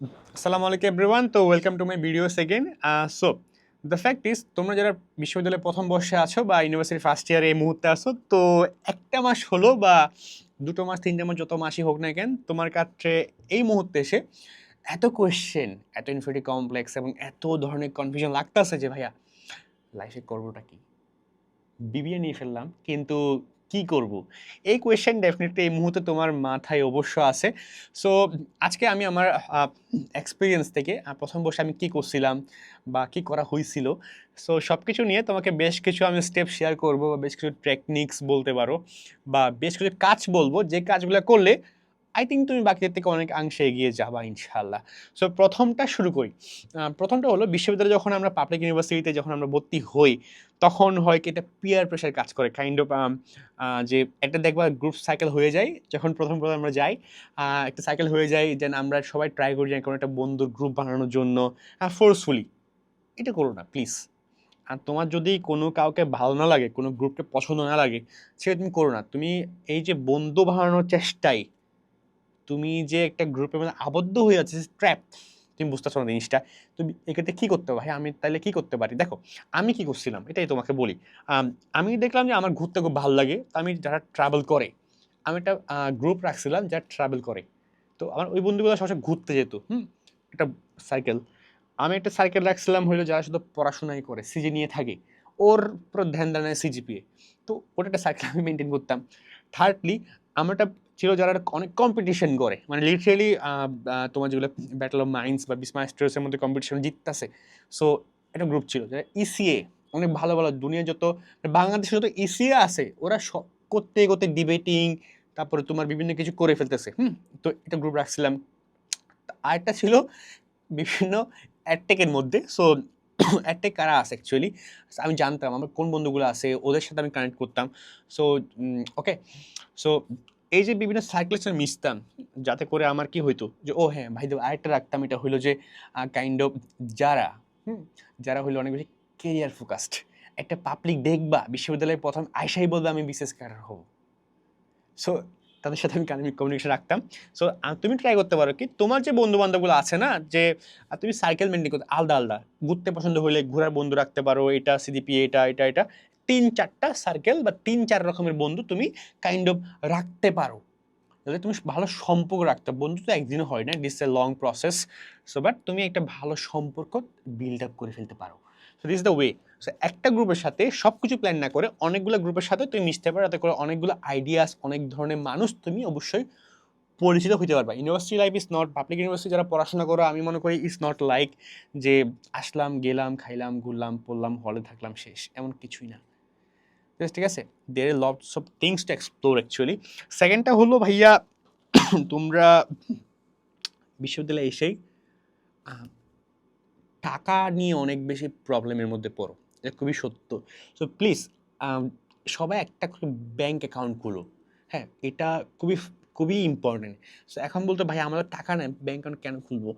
আসসালামু আলাইকুম এভরিওয়ান, তো welcome to my videos again. So the fact is, তোমরা যারা বিশ্ববিদ্যালয়ে প্রথম বর্ষে আছো বা ইউনিভার্সিটি ফার্স্ট ইয়ারে এই মুহূর্তে আছো, তো একটা মাস হলো বা 2 মাস 3 মাস যত মাসই হোক না কেন, তোমার কাছে এই মুহূর্তে এসে এত কোয়েশ্চেন, এত ইনফিনিটি কমপ্লেক্স এবং এত ধরনের কনফিউশন লাগতেছে যে ভাইয়া লাইফে করবোটা কি, বিবিএ নিয়ে ফেললাম কিন্তু কি করব? এই কোয়েশ্চেন ডেফিনেটলি এই মুহূর্তে তোমার মাথায় অবশ্য আছে। সো আজকে আমি আমার এক্সপিরিয়েন্স থেকে প্রথম বর্ষে আমি কি করছিলাম বা কি করা হয়েছিল, সো সব কিছু নিয়ে তোমাকে বেশ কিছু আমি স্টেপ শেয়ার করব বা বেশ কিছু টেকনিক্স বলতে পারো বা বেশ কিছু কাজ বলবো যে কাজগুলো করলে আই থিঙ্ক তুমি বাকিদের থেকে অনেক অংশে এগিয়ে যাবা ইনশাল্লাহ। সো প্রথমটা শুরু করি। প্রথমটা হলো, বিশ্ববিদ্যালয়ে যখন আমরা পাবলিক ইউনিভার্সিটিতে যখন আমরা ভর্তি হই, তখন হয় কি একটা পিয়ার প্রেশার কাজ করে কাইন্ড অফ, যে একটা দেখবা গ্রুপ সাইকেল হয়ে যায় যখন প্রথম প্রথম আমরা যাই। একটা সাইকেল হয়ে যায়, দেন আমরা সবাই ট্রাই করি যে কোনো একটা বন্ধুর গ্রুপ বানানোর জন্য ফোর্সফুলি। এটা করো না প্লিজ। আর তোমার যদি কোনো কাউকে ভালো না লাগে, কোনো গ্রুপকে পছন্দ না লাগে, সেটা তুমি করো না। তুমি এই যে বন্ধু বানানোর চেষ্টায় তুমি যে একটা গ্রুপের মধ্যে আবদ্ধ হয়ে যাচ্ছে, ট্র্যাপ, তুমি বুঝতেছো না জিনিসটা। তুমি এক্ষেত্রে কি করতে পারো? ভাই আমি তাহলে কি করতে পারি, দেখো আমি কি করছিলাম এটাই তোমাকে বলি। আমি দেখলাম যে আমার ঘুরতে খুব ভালো লাগে, তো আমি যারা ট্রাভেল করে, আমি একটা গ্রুপ রাখছিলাম যারা ট্রাভেল করে। তো আমার ওই বন্ধুগুলো সবসময় ঘুরতে যেত, একটা সাইকেল। আমি একটা সাইকেল রাখছিলাম হইলো যারা শুধু পড়াশোনাই করে, সিজি নিয়ে থাকে, ওর পুরো ধ্যান দেয় না সিজিপিএ। তো ওটা একটা সাইকেল আমি মেনটেন করতাম। থার্ডলি, আমার একটা ছিল যারা অনেক কম্পিটিশন করে, মানে লিটারেলি তোমার যেগুলো ব্যাটল অফ মাইন্ডস বা বিসমাস্টার্সের মধ্যে কম্পিটিশন জিততেছে। সো একটা গ্রুপ ছিল যারা ইসিএ, অনেক ভালো ভালো দুনিয়া যত, মানে বাংলাদেশে যত ইসিএ আছে ওরা করতে করতে ডিবেটিং, তারপরে তোমার বিভিন্ন কিছু করে ফেলতেছে। তো এটা গ্রুপ রাখছিলাম। আরেকটা ছিল বিভিন্ন অ্যাডটেকের মধ্যে। সো অ্যাডটেক কারা আছে অ্যাকচুয়ালি আমি জানতাম, আমার কোন বন্ধুগুলো আছে ওদের সাথে আমি কানেক্ট করতাম। সো ওকে, সো এই যে বিভিন্ন সার্কেলের সাথে মিশতাম, যাতে করে আমার কি হইতো যে ও হ্যাঁ ভাই আরেকটা রাখতাম, এটা হইলো যে কাইন্ড অফ যারা যারা হইলো অনেক বেশি কেরিয়ার ফোকাসড। একটা পাবলিক দেখবা বিশ্ববিদ্যালয়ের প্রথম আয়সাই বলবে আমি বিসিএস ক্যাডার হব। সো তাদের সাথে আমি কমিউনিকেশন রাখতাম। সো তুমি ট্রাই করতে পারো কি, তোমার যে বন্ধু বান্ধবগুলো আছে না, যে তুমি সার্কেল মেনটেন করতে আলাদা আলাদা, ঘুরতে পছন্দ হলে ঘোরার বন্ধু রাখতে পারো, এটা সিডিপি, এটা এটা এটা 3-4টা সার্কেল বা 3-4 রকমের বন্ধু তুমি কাইন্ড অফ রাখতে পারো, যাতে তুমি ভালো সম্পর্ক রাখতে। বন্ধু তো একদিনে হয় না, it's a long process. So but তুমি একটা ভালো সম্পর্ক বিল্ড আপ করে ফেলতে পারো। So this the way. So একটা গ্রুপের সাথে সব কিছু প্ল্যান না করে অনেকগুলো গ্রুপের সাথে তুমি মিশতে পারো, যাতে করে অনেকগুলো আইডিয়াস, অনেক ধরনের মানুষ তুমি অবশ্যই পরিচিত হতে পারবা। University life is not, public university যারা পড়াশোনা করো আমি মনে করি ইজ নট লাইক যে আসলাম গেলাম খাইলাম ঘুরলাম পড়লাম হলে থাকলাম শেষ, এমন কিছুই না। ঠিক আছে, there are lots of things to explore actually. সেকেন্ডটা হলো ভাইয়া, তোমরা বিশ্ববিদ্যালয়ে এসেই আহ, টাকা নিয়ে অনেক বেশি প্রবলেমের মধ্যে পড়ো, এটা খুবই সত্য। সো প্লিজ সবাই একটা করে ব্যাংক অ্যাকাউন্ট খুলো। হ্যাঁ, এটা খুবই খুবই ইম্পর্টেন্ট। সো এখন বলতে ভাই আমাদের টাকা নেই, ব্যাংক অ্যাকাউন্ট কেন খুলবো?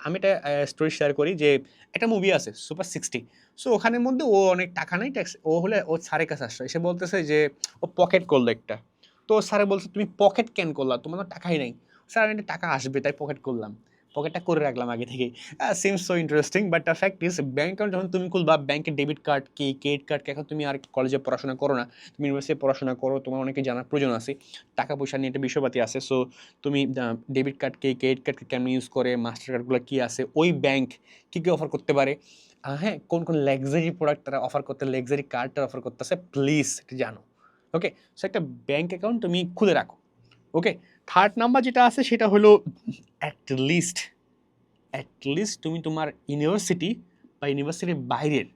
আমি একটা স্টোরি শেয়ার করি যে একটা মুভি আছে সুপার 60। সো ওখানের মধ্যে ও অনেক টাকা নেই, ট্যাক্স ও হলে ও স্যারের কাছে আসলো, এসে বলতেছে যে ও পকেট করলো একটা। তো স্যারে বলছে তুমি পকেট কেন করলা, তোমার তো টাকাই নেই। স্যার আমি একটা টাকা আসবে তাই পকেট করলাম, পকেটটা করে রাখলাম আগে থেকেই। Seems so interesting, but the fact is bank account যখন তুমি খুলবা, ব্যাংকের ডেবিট কার্ড কি ক্রেডিট কার্ড কি, এখন তুমি আর কলেজে পড়াশোনা করো না, তুমি ইউনিভার্সিটি পড়াশোনা করো, তোমার অনেকে জানার প্রয়োজন আছে, টাকা পয়সা নিয়ে একটা বিষয়পাতি আছে। সো তুমি ডেবিট কার্ড কি ক্রেডিট কার্ড কেমন ইউজ করে, মাস্টার কার্ডগুলো কী আছে, ওই ব্যাংক কী কী অফার করতে পারে, হ্যাঁ কোন কোন লাক্সারি প্রোডাক্ট তারা অফার করতে, লাক্সারি কার্ডটা অফার করতেছে, প্লিজ এটা জানো। ওকে, সো একটা ব্যাংক অ্যাকাউন্ট তুমি খুলে রাখো। ওকে, থার্ড নাম্বার যেটা আছে সেটা হলো অ্যাটলিস্ট অ্যাটলিস্ট তুমি তোমার ইউনিভার্সিটি বা ইউনিভার্সিটির বাইরের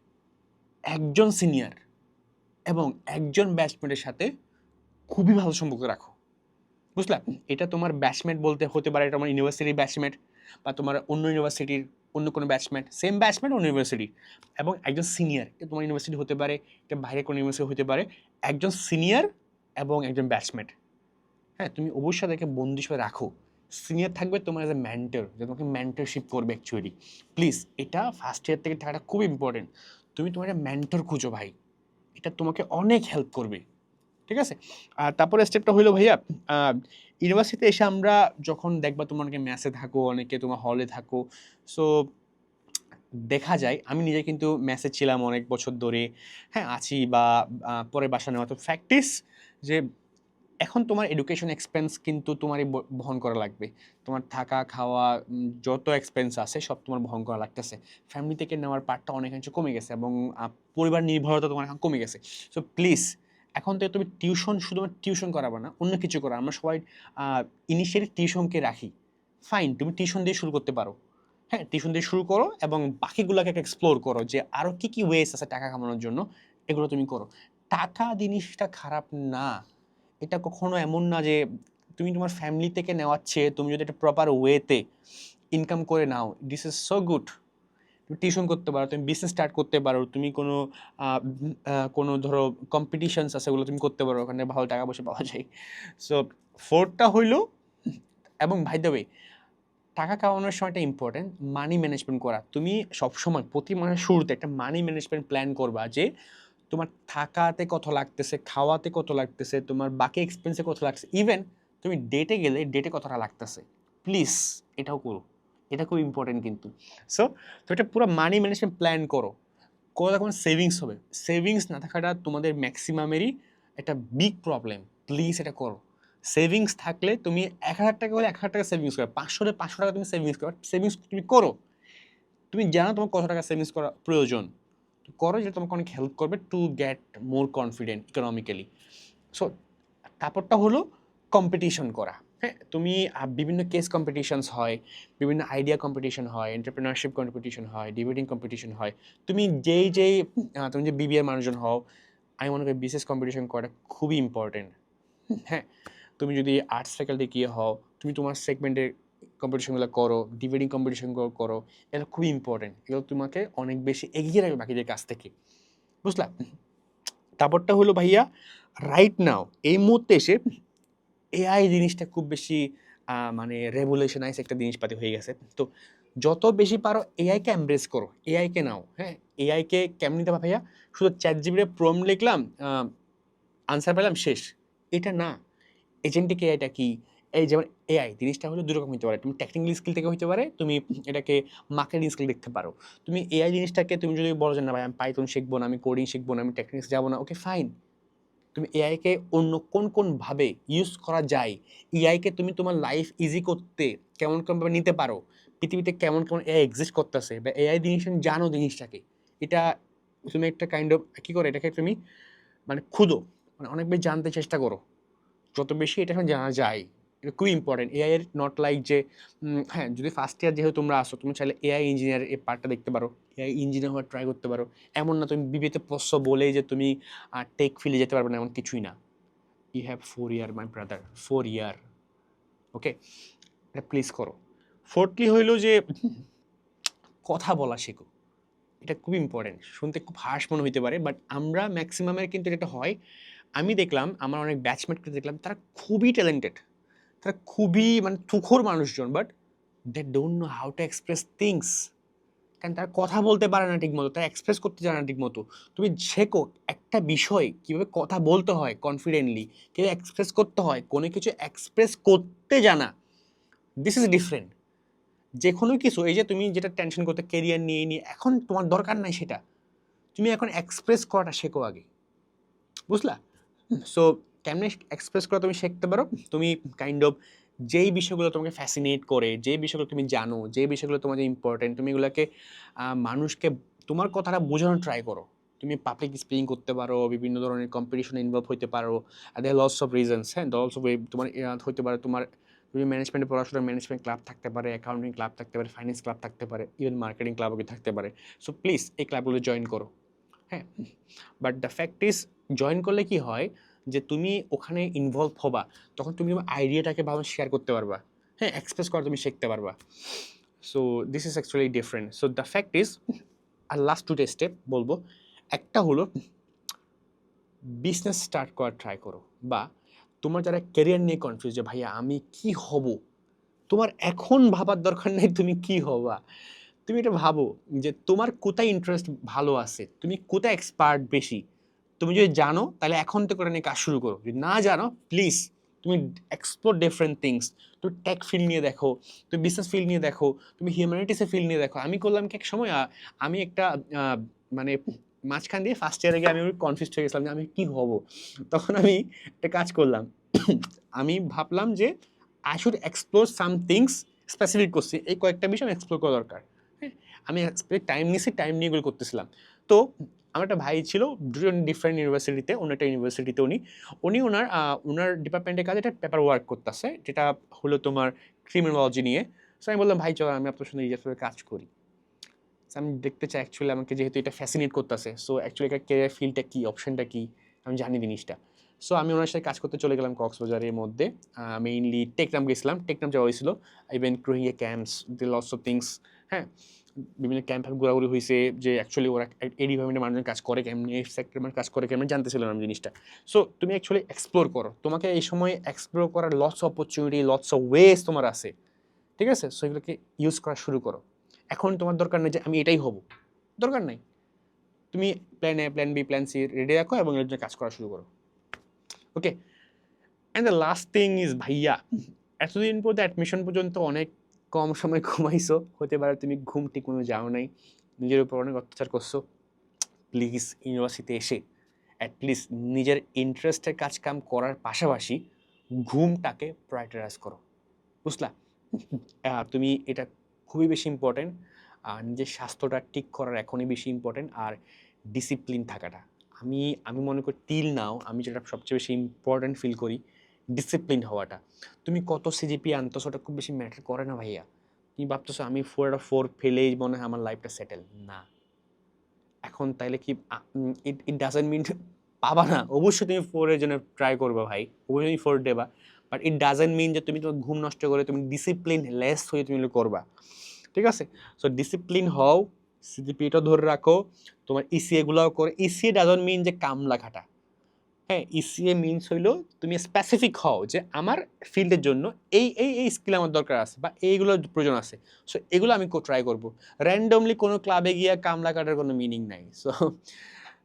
একজন সিনিয়র এবং একজন ব্যাচমেটের সাথে খুবই ভালো সম্পর্ক রাখো। বুঝলা? এটা তোমার ব্যাচমেট বলতে হতে পারে, এটা তোমার ইউনিভার্সিটির ব্যাচমেট বা তোমার অন্য ইউনিভার্সিটির অন্য কোনো ব্যাচমেট, সেম ব্যাচমেট অন্য ইউনিভার্সিটি, এবং একজন সিনিয়র, এটা তোমার ইউনিভার্সিটি হতে পারে, এটা বাইরে কোনো ইউনিভার্সিটি হতে পারে, একজন সিনিয়র এবং একজন ব্যাচমেট। হ্যাঁ, তুমি অবশ্যই তাদেরকে বন্ধু হিসেবে রাখো। সিনিয়র থাকবে তোমার এজ এ মেন্টর, যে তোমাকে মেন্টরশিপ করবে অ্যাকচুয়ালি। প্লিজ এটা ফার্স্ট ইয়ার থেকে থাকাটা খুব ইম্পর্টেন্ট। তুমি তোমার একটা মেন্টর খুঁজো ভাই, এটা তোমাকে অনেক হেল্প করবে। ঠিক আছে? আর তারপরে স্টেপটা হইলো ভাইয়া, ইউনিভার্সিটিতে এসে আমরা যখন দেখবা তোমরা অনেকে মেসে থাকো, অনেকে তোমার হলে থাকো, সো দেখা যায় আমি নিজে কিন্তু মেসে ছিলাম অনেক বছর ধরে, হ্যাঁ আছি, বা পরে বাসা নেওয়া। তো ফ্যাক্ট ইস যে এখন তোমার এডুকেশন এক্সপেন্স কিন্তু তোমারই বহন করা লাগবে। তোমার থাকা খাওয়া যত এক্সপেন্স আছে সব তোমার বহন করা লাগতেছে। ফ্যামিলি থেকে নেওয়ার পার্টটা অনেকাংশে কমে গেছে এবং পরিবার নির্ভরতা তোমার এখন কমে গেছে। সো প্লিজ এখন থেকে তুমি টিউশন শুধুমাত্র টিউশন করাবে না, অন্য কিছু করো। আমরা সবাই ইনিশিয়ালি টিউশনকে রাখি, ফাইন, তুমি টিউশন দিয়ে শুরু করতে পারো। হ্যাঁ, টিউশন দিয়ে শুরু করো এবং বাকিগুলোকে এক্সপ্লোর করো যে আরও কী কী ওয়েস আছে টাকা কামানোর জন্য, এগুলো তুমি করো। টাকা জিনিসটা খারাপ না, এটা কখনো এমন না যে তুমি তোমার ফ্যামিলি থেকে নেওয়ার চেয়ে তুমি যদি একটা প্রপার ওয়েতে ইনকাম করে নাও, দিস ইজ সো গুড। তুমি টিউশন করতে পারো, তুমি বিজনেস স্টার্ট করতে পারো, তুমি কোনো ধরো কম্পিটিশনস আছে ওগুলো তুমি করতে পারো, ওখানে ভালো টাকা পয়সা পাওয়া যায়। সো ফোর্থটা হইলো, এবং ভাই দ্য ওয়ে, টাকা কামানোর সময়টা ইম্পর্টেন্ট, মানি ম্যানেজমেন্ট করা। তুমি সবসময় প্রতি মাসের শুরুতে একটা মানি ম্যানেজমেন্ট প্ল্যান করবা যে তোমার থাকাতে কত লাগতেছে, খাওয়াতে কত লাগতেছে, তোমার বাকি এক্সপেন্সে কত লাগছে, ইভেন তুমি ডেটে গেলে ডেটে কতটা লাগতেছে। প্লিজ এটাও করো, এটা খুব ইম্পর্টেন্ট কিন্তু। সো তো এটা পুরো মানি ম্যানেজমেন্ট প্ল্যান করো, তখন সেভিংস হবে। সেভিংস না থাকাটা তোমাদের ম্যাক্সিমামেরই একটা বিগ প্রবলেম। প্লিজ এটা করো। সেভিংস থাকলে তুমি 1,000 টাকা হলে 1,000 টাকা সেভিংস করো, 500 হলে 500 টাকা তুমি সেভিংস করো। সেভিংস তুমি করো, তুমি জানো তোমার কত টাকা সেভিংস করা প্রয়োজন, করো, যেটা তোমাকে অনেক হেল্প করবে to get more confident economically. So তারপরটা হলো কম্পিটিশন করা। হ্যাঁ, তুমি বিভিন্ন কেস কম্পিটিশনস হয়, বিভিন্ন আইডিয়া কম্পিটিশন হয়, এন্টারপ্রেনারশিপ কম্পিটিশন হয়, ডিবেটিং কম্পিটিশন হয়। তুমি তুমি যে বিবিএর মানুষজন হও, আমি মনে করি বিসিএস কম্পিটিশন করাটা খুবই ইম্পর্টেন্ট। হ্যাঁ, তুমি যদি আর্টস ফ্যাকাল্টি গিয়ে হও, তুমি তোমার সেগমেন্টের কম্পিটিশনগুলো করো, ডিবেটিং কম্পিটিশন করো, এটা খুবই ইম্পর্টেন্ট। এগুলো তোমাকে অনেক বেশি এগিয়ে রাখবে বাকিদের কাছ থেকে, বুঝলা? তারপরটা হলো ভাইয়া, রাইট নাও এই মুহূর্তে এসে এআই জিনিসটা খুব বেশি মানে রেভলিউশনাইজ একটা জিনিসপাতি হয়ে গেছে। তো যত বেশি পারো এআইকে এমব্রেস করো, এআইকে নাও। হ্যাঁ, এআইকে কেমন নিতে ভাইয়া, শুধু চ্যাট জিপিটিতে প্রম্পট লিখলাম, আনসার পেলাম, শেষ। এটা না। এজেন্টিক এআইটা কি? এই যেমন এআই জিনিসটা হলো দুরকম হতে পারে। তুমি টেকনিক্যাল স্কিল থেকে হতে পারে, তুমি এটাকে মার্কেটিং স্কিল দেখতে পারো। তুমি এআই জিনিসটাকে তুমি যদি বলো যে না ভাই আমি পাইথন শিখবো না, আমি কোডিং শিখবো না, আমি টেকনিক্স যাবো না, ওকে ফাইন। তুমি এআইকে অন্য কোন ভাবে ইউজ করা যায়, এআইকে তুমি তোমার লাইফ ইজি করতে কেমন নিতে পারো, পৃথিবীতে কেমন এআই এক্সিস্ট করতেছে, বা এআই জিনিস জানো জিনিসটাকে, এটা তুমি একটা কাইন্ড অফ কী করে এটাকে তুমি মানে খুদো, মানে অনেক বেশি জানতে চেষ্টা করো। যত বেশি এটা এখন জানা যায়, এটা খুবই ইম্পর্টেন্ট। এআই এর নট লাইক যে হ্যাঁ, যদি ফার্স্ট ইয়ার যেহেতু তোমরা আসো, তুমি চাইলে এআই ইঞ্জিনিয়ার এই পার্টটা দেখতে পারো, এআই ইঞ্জিনিয়ার হওয়ার ট্রাই করতে পারো। এমন না তুমি বিবিএতে পড়ছো বলেই যে তুমি টেক ফিল্ডে যেতে পারবে না, এমন কিছুই না। You have 4 year my brother, 4 year. Okay, এটা প্লিজ করো। ফোর্থলি হইল যে কথা বলা শেখো, এটা খুব ইম্পর্টেন্ট। শুনতে খুব হার্শ মনে হইতে পারে, বাট আমরা ম্যাক্সিমামের কিন্তু এটা হয়। আমি দেখলাম আমার অনেক ব্যাচমেটকে দেখলাম, তারা খুবই ট্যালেন্টেড, তারা খুবই মানে তুখোর মানুষজন, but they don't know how to express things. কারণ তারা কথা বলতে পারে না ঠিক মতো, তারা এক্সপ্রেস করতে জানে না ঠিক মতো। তুমি শেখো একটা বিষয় কীভাবে কথা বলতে হয় কনফিডেন্টলি, কীভাবে এক্সপ্রেস করতে হয়, কোনো কিছু এক্সপ্রেস করতে জানা, দিস ইজ ডিফারেন্ট। যে কোনো কিছু, এই যে তুমি যেটা টেনশন করতে কেরিয়ার নিয়ে এখন তোমার দরকার নাই সেটা, তুমি এখন এক্সপ্রেস করাটা শেখো আগে, বুঝলা? সো কেমনে এক্সপ্রেস করা তুমি শিখতে পারো, তুমি কাইন্ড অফ যেই বিষয়গুলো তোমাকে ফ্যাসিনেট করে, যেই বিষয়গুলো তুমি জানো, যে বিষয়গুলো তোমার ইম্পর্টেন্ট, তুমি এগুলোকে মানুষকে তোমার কথাটা বোঝানোর ট্রাই করো। তুমি পাবলিক স্পিকিং করতে পারো, বিভিন্ন ধরনের কম্পিটিশনে ইনভলভ হতে পারো, দেয়ার লটস অফ রিজনস। হ্যাঁ, লটস অফ তোমার হতে পারে তোমার, তুমি ম্যানেজমেন্টে পড়াশোনা, ম্যানেজমেন্ট ক্লাব থাকতে পারে, অ্যাকাউন্টিং ক্লাব থাকতে পারে, ফাইন্যান্স ক্লাব থাকতে পারে, ইভেন মার্কেটিং ক্লাবও থাকতে পারে। সো প্লিজ এই ক্লাবগুলো জয়েন করো। হ্যাঁ, but the fact is, join করলে কি হয় যে তুমি ওখানে ইনভলভ হবা, তখন তুমি তোমার আইডিয়াটাকে ভালো শেয়ার করতে পারবা, হ্যাঁ, এক্সপ্রেস করা তুমি শিখতে পারবা। So this is actually different. So the fact is, আর লাস্ট 2টা স্টেপ বলবো, একটা হলো বিজনেস স্টার্ট করার ট্রাই করো, বা তোমার যারা ক্যারিয়ার নিয়ে কনফিউজ যে ভাইয়া আমি কি হব, তোমার এখন ভাবার দরকার নেই তুমি কি হবা। তুমি এটা ভাবো যে তোমার কোথায় ইন্টারেস্ট ভালো আছে, তুমি কোথায় এক্সপার্ট বেশি, তুমি যদি জানো তাহলে এখন থেকে ওটা নিয়ে কাজ শুরু করো, যদি না জানো প্লিজ তুমি এক্সপ্লোর ডিফারেন্ট থিংস। তুমি টেক ফিল্ড নিয়ে দেখো, তুমি বিজনেস ফিল্ড নিয়ে দেখো, তুমি হিউম্যানিটিসের ফিল্ড নিয়ে দেখো। আমি করলাম কি এক সময় আমি একটা মানে মাঝখান দিয়ে ফার্স্ট ইয়ারে গিয়ে আমি কনফিউজ হয়ে গেছিলাম যে আমি কি হব। তখন আমি একটা কাজ করলাম, আমি ভাবলাম যে I should explore some things, specific করছি এই কয়েকটা বিষয় আমি এক্সপ্লোর করা দরকার। হ্যাঁ, আমি টাইম নিয়েছি, টাইম নিয়ে এগুলো করতেছিলাম। তো আমার একটা ভাই ছিল দুটো ডিফারেন্ট ইউনিভার্সিটিতে, অন্য একটা ইউনিভার্সিটিতে উনি ওনার ডিপার্টমেন্টের কাজে একটা পেপার ওয়ার্ক করতেছে, যেটা হলো তোমার ক্রিমিনোলজি নিয়ে। সো আমি বললাম ভাই চলো আমি আপনার সঙ্গে রিসার্চ কাজ করি। আমি দেখতে চাই অ্যাকচুয়ালি আমাকে যেহেতু এটা ফ্যাসিনেট করতেছে, সো অ্যাকচুয়ালি এটা ক্যারিয়ার ফিল্ডটা কী, অপশনটা কী, আমি জানি জিনিসটা। সো আমি ওনার সাথে কাজ করতে চলে গেলাম কক্সবাজারের মধ্যে। মেইনলি টেকনাম গেছিলাম, টেকনাম যাওয়া হয়েছিল, ইভেন ক্রোহিয়া camps, the lots of things. হ্যাঁ, বিভিন্ন ক্যাম্প ঘোরাঘুরি হয়েছে যে অ্যাকচুয়ালি ওরা এই ডিপার্টমেন্টের মানুষজন কাজ করে কেমনি, এই সেক্টরের মানুষ কাজ করে কেমনি, জানতেছিলাম আমি জিনিসটা। সো তুমি অ্যাকচুয়ালি এক্সপ্লোর করো, তোমাকে এই সময় এক্সপ্লোর করার lots of opportunity, lots of ways তোমার আছে, ঠিক আছে? সো এগুলোকে ইউজ করা শুরু করো। এখন তোমার দরকার নেই যে আমি এটাই হব, দরকার নাই। তুমি plan A, plan B, plan C ready রাখো এবং এর জন্য কাজ করা শুরু করো। Okay, and the last thing is ভাইয়া, এতদিন পর্যন্ত অ্যাডমিশন পর্যন্ত অনেক কম সময় ঘুমাইছো, হতে পারে তুমি ঘুম ঠিক মতো যাও নাই, নিজের উপর অনেক অত্যাচার করছো। প্লিজ ইউনিভার্সিটিতে এসে অ্যাটলিস্ট নিজের ইন্টারেস্টের কাজ কাম করার পাশাপাশি ঘুমটাকে প্রায়োরিটাইজ করো, বুঝলা? তুমি এটা খুবই বেশি ইম্পর্টেন্ট। আর নিজের স্বাস্থ্যটা ঠিক করার এখনই বেশি ইম্পর্টেন্ট। আর ডিসিপ্লিন থাকাটা, আমি মনে করি টিল নাও আমি যেটা সবচেয়ে বেশি ইম্পর্টেন্ট ফিল করি, ডিসিপ্লিন হওয়াটা। তুমি কত সিজিপি আনতেছো ওটা খুব বেশি ম্যাটার করে না ভাইয়া। তুমি ভাবতেছো আমি 4/4 ফেলেই মনে হয় আমার লাইফটা সেটেল না। এখন তাইলে কি ইট ডাজেন্ট মিন পাবা না, অবশ্যই তুমি 4-এর জন্য ট্রাই করবে ভাই, অবশ্যই 4 দেবা, বাট ইট ডাজেন্ট মিন যে তুমি তোমার ঘুম নষ্ট করে তুমি ডিসিপ্লিন লেস হয়ে তুমি করবা, ঠিক আছে? সো ডিসিপ্লিন হও, সিজিপিটা ধরে রাখো, তোমার ইসিএগুলোও করে। ইসিএ ডাজেন্ট মিন যে কামলা খাটা, হ্যাঁ, ইসিএ মিনস হইলো তুমি স্পেসিফিক হও যে আমার ফিল্ডের জন্য এই স্কিল আমার দরকার আছে বা এইগুলোর প্রয়োজন আছে, সো এগুলো আমি ট্রাই করবো। র্যান্ডমলি কোনো ক্লাবে গিয়ে কামলা কাটার কোনো মিনিং নাই। So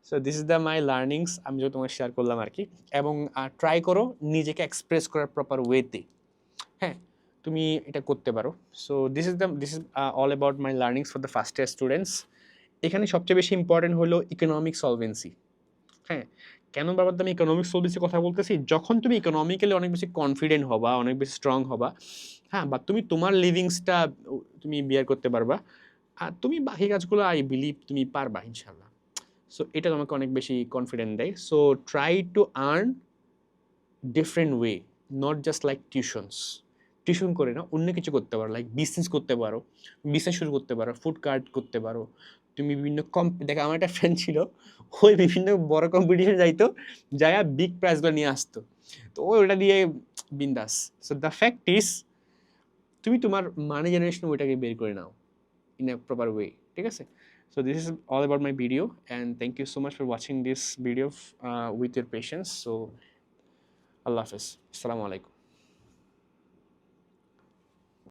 so this is the my learnings, আমি যেটা তোমাকে শেয়ার করলাম আর কি। এবং ট্রাই করো নিজেকে এক্সপ্রেস করার প্রপার ওয়েতে। হ্যাঁ, তুমি এটা করতে পারো। So this is all about my learnings for the first year students. এখানে সবচেয়ে বেশি ইম্পর্টেন্ট হলো ইকোনমিক সলভেন্সি। হ্যাঁ, কেন বাবার আমি ইকোনমিক সলভেন্সির কথা বলতেছি, যখন তুমি ইকোনমিক্যালি অনেক বেশি কনফিডেন্ট হবা, অনেক বেশি স্ট্রং হবা, হ্যাঁ, বা তুমি তোমার লিভিংসটা তুমি বিয়ার করতে পারবা, আর তুমি বাকি কাজগুলো আই বিলিভ তুমি পারবা ইনশাল্লাহ। সো এটা তোমাকে অনেক বেশি কনফিডেন্ট দেয়। So try to earn different way, not just like tuition করে না, অন্য কিছু করতে পারো, লাইক বিজনেস করতে পারো, বিজনেস শুরু করতে পারো, ফুড কার্ট করতে পারো। তুমি বিভিন্ন দেখো আমার একটা ফ্রেন্ড ছিল, ওই বিভিন্ন বড় কম্পিটিশন যাইতো, যাইয়া বিগ প্রাইজগুলো নিয়ে আসতো, তো ওটা দিয়ে বিন্দাস। সো দ্য ফ্যাক্ট ইজ তুমি তোমার মানি জেনারেশন ওইটাকে বের করে নাও ইন এ প্রপার ওয়ে, ঠিক আছে? So this is all about my video and thank you so much for watching this video with your patience. So আল্লাহ হাফেজ, আসসালামু আলাইকুম।